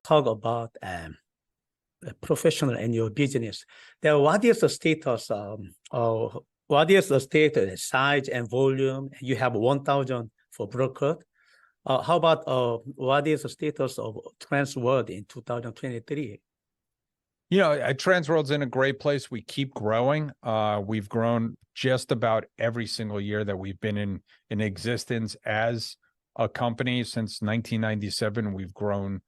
talk about professional and your business. Then what is the status what is the status, size and volume? You have 1,000 for broker. How about what is the status of Transworld in 2023? Transworld's in a great place. We keep growing. We've grown just about every single year that we've been in existence as a company since 1997. We've grown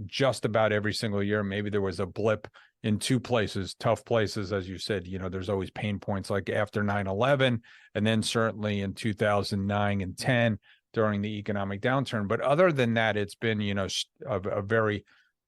just about every single year. Maybe there was a blip in two places, tough places, as you said. There's always pain points like after 9/11, and then certainly in 2009 and 10 during the economic downturn. But other than that, it's been a very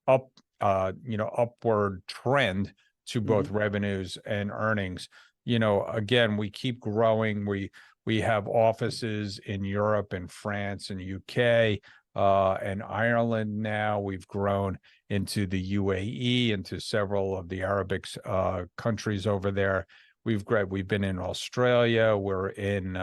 upward trend to both revenues and earnings. Again, we keep growing. We have offices in Europe and France and UK and Ireland now. We've grown into the UAE, into several of the Arabic countries over there. We've been in Australia. We're in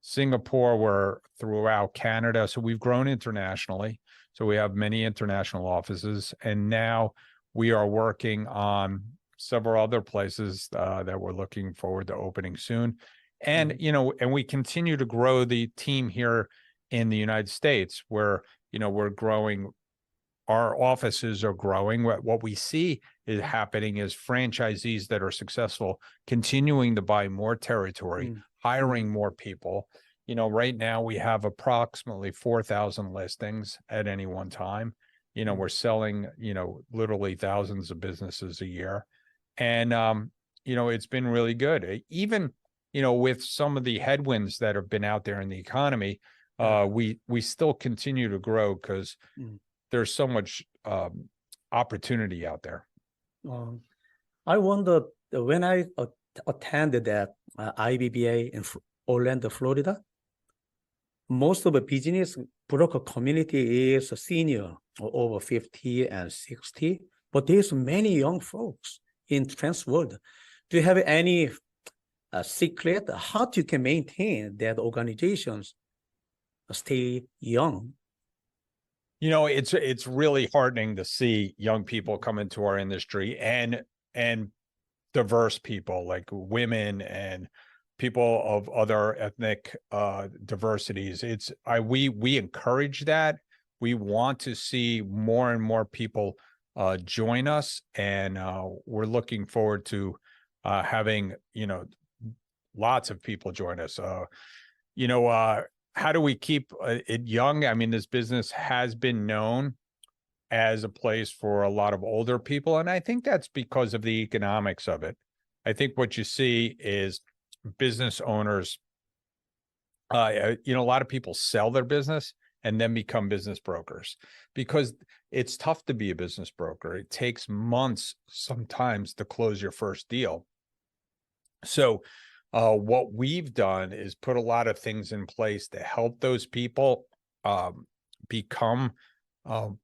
Singapore. We're throughout Canada. So we've grown internationally. So we have many international offices, and now we are working on several other places that we're looking forward to opening soon. And, and we continue to grow the team here in the United States where, we're growing. Our offices are growing. What we see is happening is franchisees that are successful continuing to buy more territory, hiring more people. Right now we have approximately 4,000 listings at any one time. We're selling, literally thousands of businesses a year. And, it's been really good. Even, with some of the headwinds that have been out there in the economy, we still continue to grow because there's so much opportunity out there. I wonder, when I attended that IBBA in Orlando, Florida, most of the business broker community is senior or over 50 and 60, but there's many young folks in Transworld. Do you have any secret how you can maintain that organizations stay young? It's really heartening to see young people come into our industry and diverse people like women and people of other ethnic diversities. We encourage that. We want to see more and more people join us, and we're looking forward to having lots of people join us. How do we keep it young? I mean, this business has been known as a place for a lot of older people, and I think that's because of the economics of it. I think what you see is business owners, a lot of people sell their business and then become business brokers because it's tough to be a business broker. It takes months sometimes to close your first deal. So what we've done is put a lot of things in place to help those people become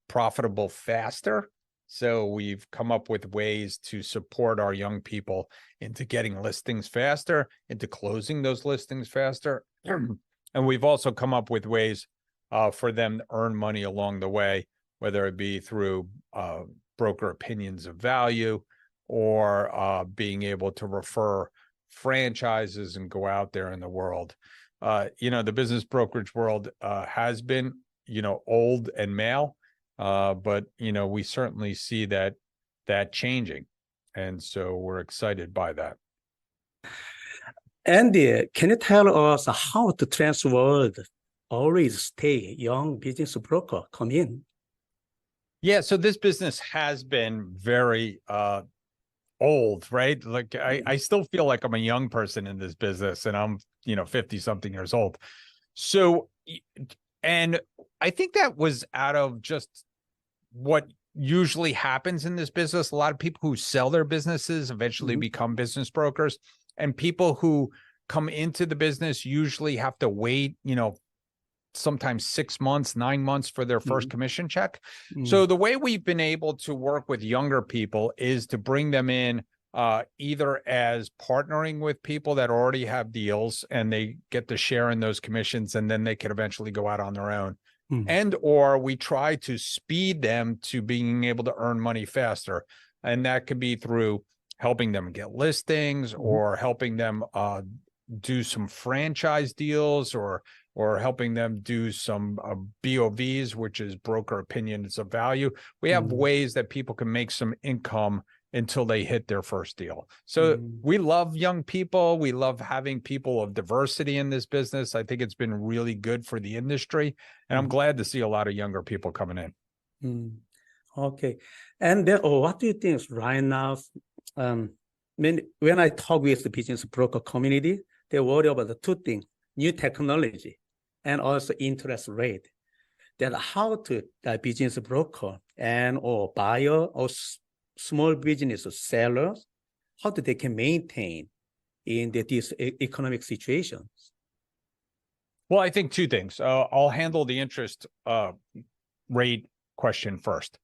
profitable faster. So we've come up with ways to support our young people into getting listings faster, into closing those listings faster. And we've also come up with ways for them to earn money along the way, whether it be through broker opinions of value or being able to refer franchises and go out there in the world. The business brokerage world has been, old and male. But we certainly see that changing, and so we're excited by that. Andy, can you tell us how to Transworld always stay young business broker come in? Yeah, so this business has been very old, right? Like I still feel like I'm a young person in this business, and I'm 50 something years old. So, and I think that was out of just what usually happens in this business. A lot of people who sell their businesses eventually become business brokers, and people who come into the business usually have to wait, sometimes 6 months, 9 months for their first commission check. So the way we've been able to work with younger people is to bring them in either as partnering with people that already have deals and they get to share in those commissions, and then they can eventually go out on their own and or we try to speed them to being able to earn money faster. And that could be through helping them get listings or helping them do some franchise deals or helping them do some BOVs, which is broker opinions of value. We have ways that people can make some income until they hit their first deal. So we love young people. We love having people of diversity in this business. I think it's been really good for the industry. And I'm glad to see a lot of younger people coming in. Okay. And then, what do you think right now? When I talk with the business broker community, they worry about the two things, new technology and also interest rate. That how to business broker and or buyer or small business sellers, how do they can maintain in these economic situations? Well, I think two things. I'll handle the interest rate question first.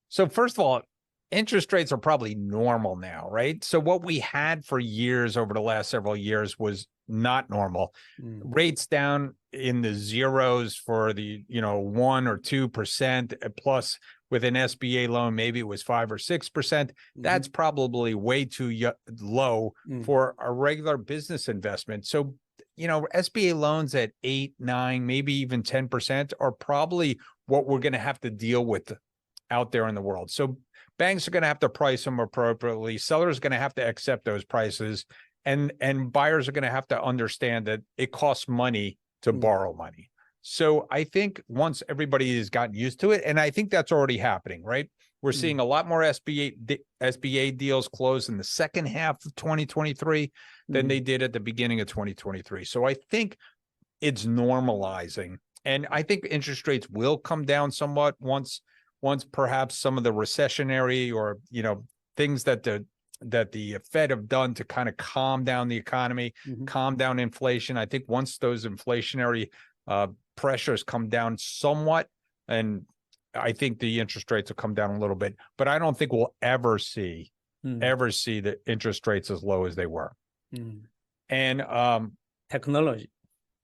So first of all, interest rates are probably normal now, right? So what we had for years over the last several years was not normal. Rates down in the zeros for the 1 or 2%, plus with an SBA loan, maybe it was 5 or 6%. That's probably way too low for a regular business investment. So SBA loans at 8, 9, maybe even 10% are probably what we're going to have to deal with out there in the world. So banks are going to have to price them appropriately. Sellers are going to have to accept those prices, and buyers are going to have to understand that it costs money to borrow money. So I think once everybody has gotten used to it, and I think that's already happening, right? We're seeing a lot more SBA deals close in the second half of 2023 than they did at the beginning of 2023. So I think it's normalizing, and I think interest rates will come down somewhat once perhaps some of the recessionary or things that the Fed have done to kind of calm down the economy, calm down inflation. I think once those inflationary pressures come down somewhat, and I think the interest rates will come down a little bit, but I don't think we'll ever see the interest rates as low as they were. And technology.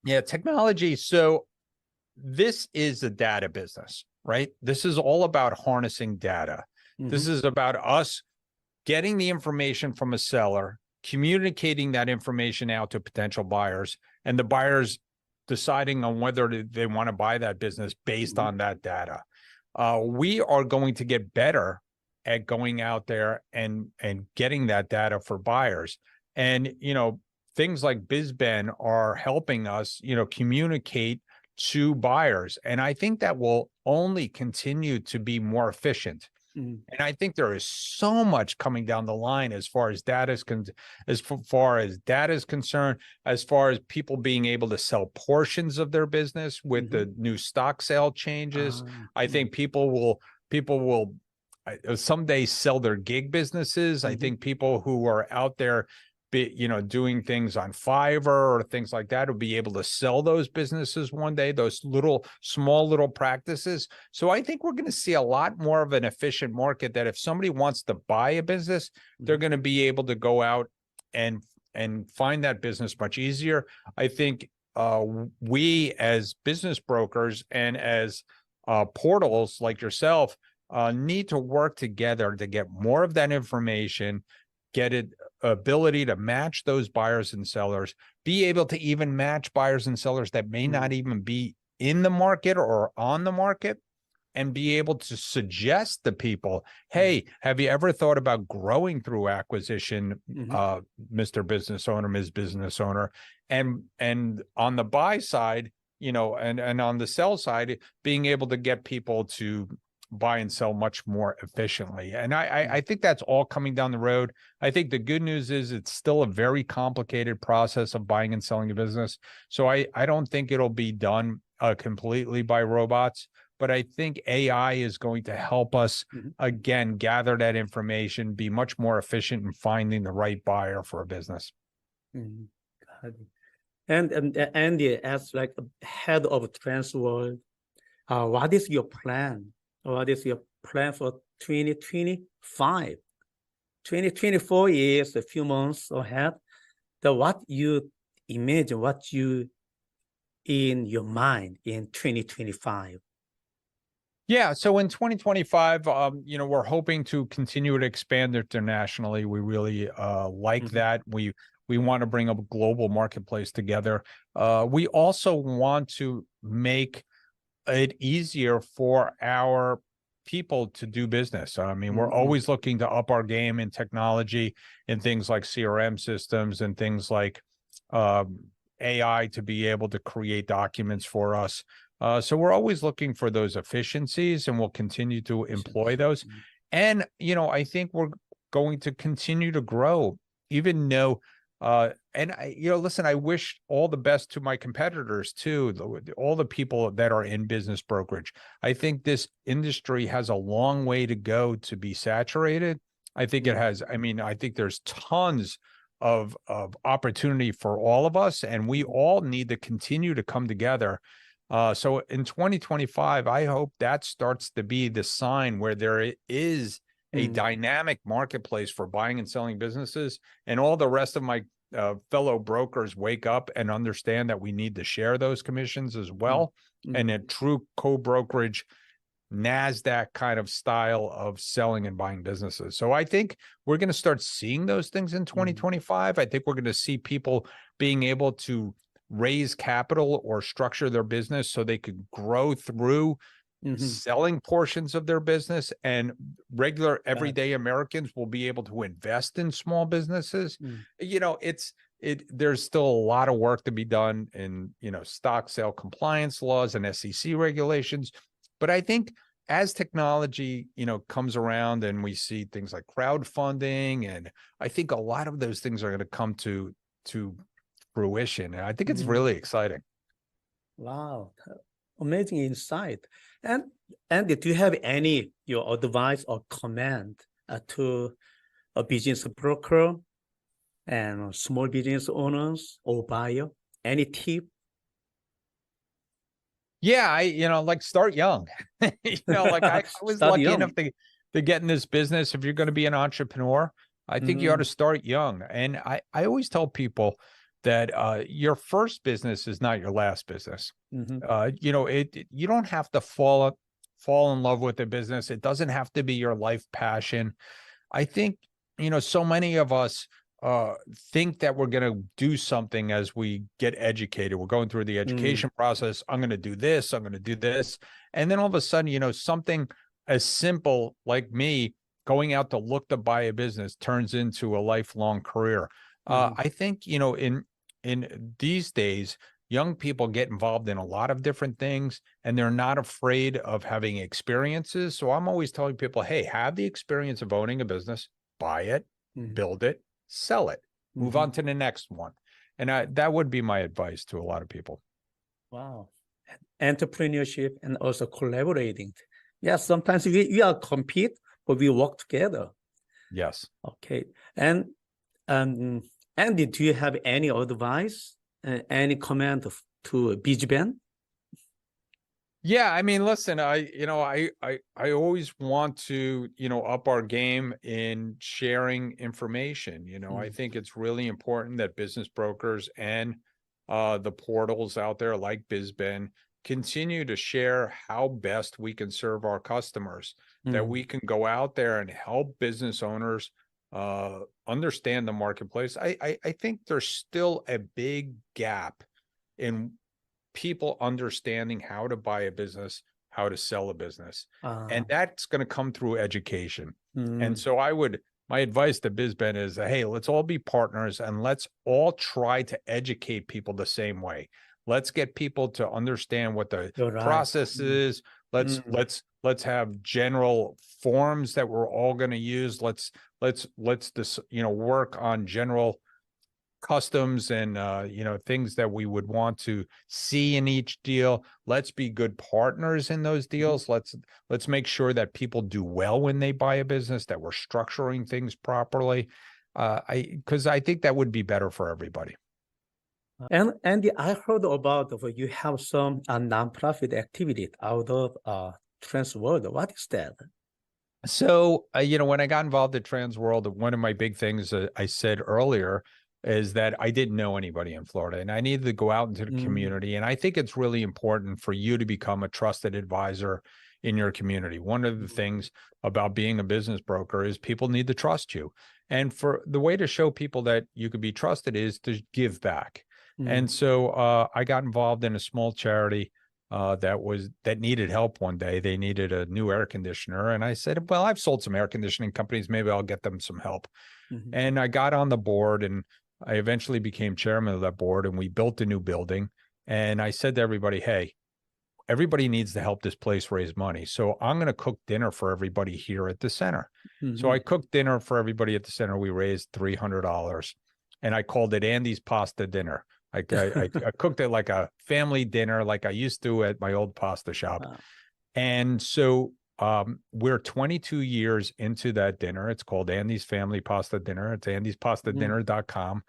Yeah, technology. So this is a data business, right? This is all about harnessing data. This is about us getting the information from a seller, communicating that information out to potential buyers, and the buyers deciding on whether they want to buy that business based on that data. We are going to get better at going out there and getting that data for buyers. And, things like BizBen are helping us, communicate to buyers. And I think that will only continue to be more efficient. And I think there is so much coming down the line as far as data is concerned, as far as people being able to sell portions of their business with the new stock sale changes. I think people will someday sell their gig businesses. I think people who are out there doing things on Fiverr or things like that will be able to sell those businesses one day, those small little practices. So I think we're going to see a lot more of an efficient market, that if somebody wants to buy a business, they're going to be able to go out and find that business much easier. I think we as business brokers and as portals like yourself need to work together to get more of that information, get it ability to match those buyers and sellers, be able to even match buyers and sellers that may not even be in the market or on the market, and be able to suggest to people, hey, have you ever thought about growing through acquisition, Mr. Business Owner, Ms. Business Owner? And on the buy side, and on the sell side, being able to get people to buy and sell much more efficiently. And I think that's all coming down the road. I think the good news is it's still a very complicated process of buying and selling a business. So I don't think it'll be done completely by robots, but I think AI is going to help us, again, gather that information, be much more efficient in finding the right buyer for a business. Got it. And Andy, as like head of Transworld, what is your plan? What is your plan for 2025? 2024 is a few months ahead. What you imagine, what you in your mind in 2025? Yeah, so in 2025, we're hoping to continue to expand internationally. We really like that. We want to bring a global marketplace together. We also want to make it easier for our people to do business. I mean, we're always looking to up our game in technology and things like CRM systems and things like AI to be able to create documents for us. So we're always looking for those efficiencies, and we'll continue to employ those. And, I think we're going to continue to grow, even though, listen, I wish all the best to my competitors too, all the people that are in business brokerage. I think this industry has a long way to go to be saturated. I think it has. I mean, I think there's tons of opportunity for all of us, and we all need to continue to come together. So in 2025, I hope that starts to be the sign where there is a dynamic marketplace for buying and selling businesses, and all the rest of my fellow brokers wake up and understand that we need to share those commissions as well, and a true co-brokerage NASDAQ kind of style of selling and buying businesses. So I think we're going to start seeing those things in 2025. I think we're going to see people being able to raise capital or structure their business so they could grow through selling portions of their business, and regular everyday Americans will be able to invest in small businesses. There's still a lot of work to be done in, stock sale compliance laws and SEC regulations. But I think as technology, comes around and we see things like crowdfunding, and I think a lot of those things are going to come to fruition. And I think it's really exciting. Wow, amazing insight. And Andy, do you have any your advice or comment to a business broker and small business owners or buyer? Any tip? Yeah, like start young. Like I was Start lucky young. enough to get in this business. If you're going to be an entrepreneur, I think you ought to start young. And I always tell people that your first business is not your last business. You don't have to fall in love with the business. It doesn't have to be your life passion. I think, so many of us think that we're going to do something as we get educated. We're going through the education process. I'm going to do this. I'm going to do this. And then all of a sudden, something as simple like me going out to look to buy a business turns into a lifelong career. I think, in these days, young people get involved in a lot of different things, and they're not afraid of having experiences. So I'm always telling people, hey, have the experience of owning a business, buy it, build it, sell it, move on to the next one. And that would be my advice to a lot of people. Wow. Entrepreneurship and also collaborating. Yeah, sometimes we are compete, but we work together. Yes. Okay. And Andy, do you have any advice, any comment to BizBen? Yeah, I mean, listen, I always want to, up our game in sharing information. I think it's really important that business brokers and the portals out there like BizBen continue to share how best we can serve our customers, that we can go out there and help business owners understand the marketplace. I think there's still a big gap in people understanding how to buy a business, how to sell a business. And that's going to come through education. And so my advice to BizBen is, hey, let's all be partners and let's all try to educate people the same way. Let's get people to understand what the process is. Let's have general forms that we're all going to use. Let's work on general customs and things that we would want to see in each deal. Let's be good partners in those deals. Let's make sure that people do well when they buy a business, that we're structuring things properly. Because I think that would be better for everybody. And Andy, I heard about you have some nonprofit activity out of Transworld. What is that? So, when I got involved at Transworld, one of my big things I said earlier is that I didn't know anybody in Florida, and I needed to go out into the community. And I think it's really important for you to become a trusted advisor in your community. One of the things about being a business broker is people need to trust you. And for the way to show people that you could be trusted is to give back. And so I got involved in a small charity that needed help one day. They needed a new air conditioner. And I said, well, I've sold some air conditioning companies. Maybe I'll get them some help. And I got on the board, and I eventually became chairman of that board, and we built a new building. And I said to everybody, hey, everybody needs to help this place raise money. So I'm going to cook dinner for everybody here at the center. So I cooked dinner for everybody at the center. We raised $300, and I called it Andy's Pasta Dinner. I cooked it like a family dinner, like I used to at my old pasta shop. Wow. And so we're 22 years into that dinner. It's called Andy's Family Pasta Dinner. It's andyspastadinner.com.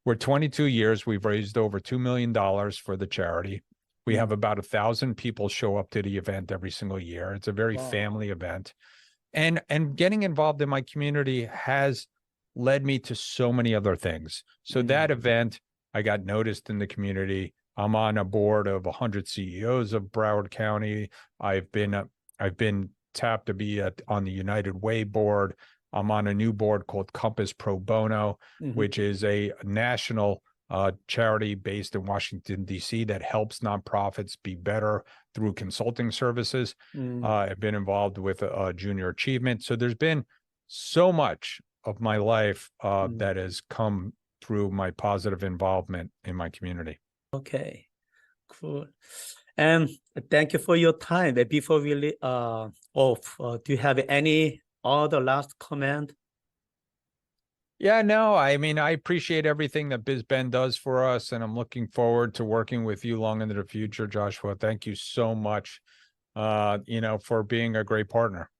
We're 22 years. We've raised over $2 million for the charity. We have about 1,000 people show up to the event every single year. It's a very family event. And getting involved in my community has led me to so many other things. So that event, I got noticed in the community. I'm on a board of 100 CEOs of Broward County. I've been tapped to be on the United Way board. I'm on a new board called Compass Pro Bono, which is a national charity based in Washington, D.C. that helps nonprofits be better through consulting services. I've been involved with Junior Achievement. So there's been so much of my life that has come through my positive involvement in my community. Okay, cool. And thank you for your time. Before we off, do you have any other last comment? Yeah, no, I mean, I appreciate everything that BizBen does for us, and I'm looking forward to working with you long into the future, Joshua. Thank you so much, for being a great partner.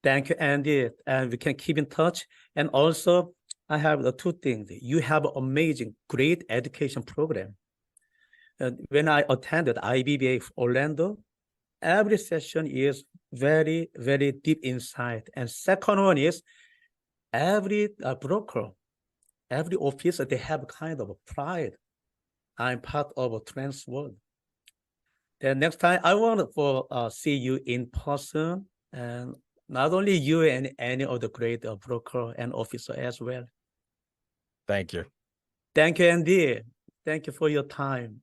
Thank you, Andy. And we can keep in touch. And also, I have the two things. You have an amazing, great education program. When I attended IBBA Orlando, every session is very, very deep insight. And second one is every broker, every office, they have kind of a pride. I'm part of a Transworld. Then next time I want to see you in person, and not only you and any other great broker and officer as well. Thank you. Thank you, Andy. Thank you for your time.